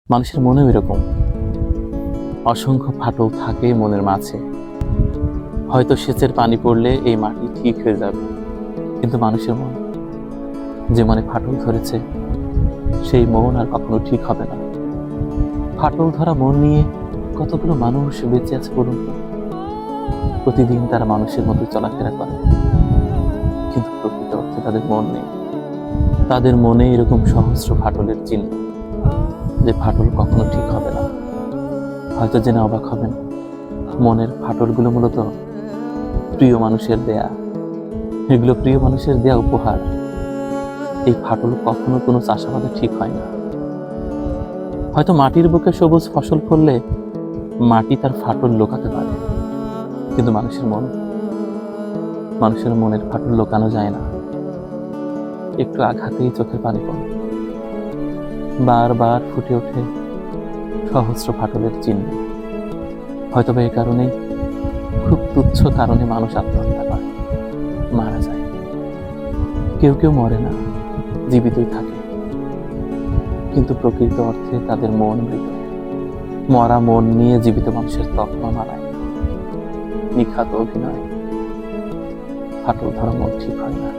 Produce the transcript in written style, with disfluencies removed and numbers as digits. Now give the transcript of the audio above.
মানুষের মনেও এরকম অসংখ্য ফাটল থাকে মনের মাঝে। হয়তো সেচের পানি পড়লে এই মাটি ঠিক হয়ে যাবে, কিন্তু মানুষের মন, যে মনে ফাটল ধরেছে, সেই মন আর কখনো ঠিক হবে না। ফাটল ধরা মন নিয়ে কতগুলো মানুষ বেঁচে আছে বলুন। প্রতিদিন তারা মানুষের মতো চলাফেরা করে, কিন্তু প্রকৃত অর্থে তাদের মন নেই। তাদের মনে এরকম সহস্র ফাটলের চিহ্ন, যে ফাটল কখনো ঠিক হবে না। হয়তো জেনে অবাক হবেন, মনের ফাটলগুলো মূলত প্রিয় মানুষের দেয়া। এগুলো প্রিয় মানুষের দেয়া উপহার। এই ফাটল কখনো কোনো চাষাবাদে ঠিক হয় না। হয়তো মাটির বুকে সবুজ ফসল ফললে মাটি তার ফাটল লুকাতে পারে, কিন্তু মানুষের মনের ফাটল লুকানো যায় না। একটু আঘাতেই চোখের পানি পড়ে, বারবার ফুটে ওঠে সহস্র ফাটলের চিহ্ন। হয়তো এই কারণেই খুব তুচ্ছ কারণে মানুষ আত্মহত্যা করে, মারা যায়। কেউ কেউ মরে না, জীবিতই থাকে, কিন্তু প্রকৃত অর্থে তাদের মন মৃত। মরা মন নিয়ে জীবিত মানুষের তকমা মানায়, নিখাত অভিনয়। ফাটল ধরা মন ঠিক হয় না।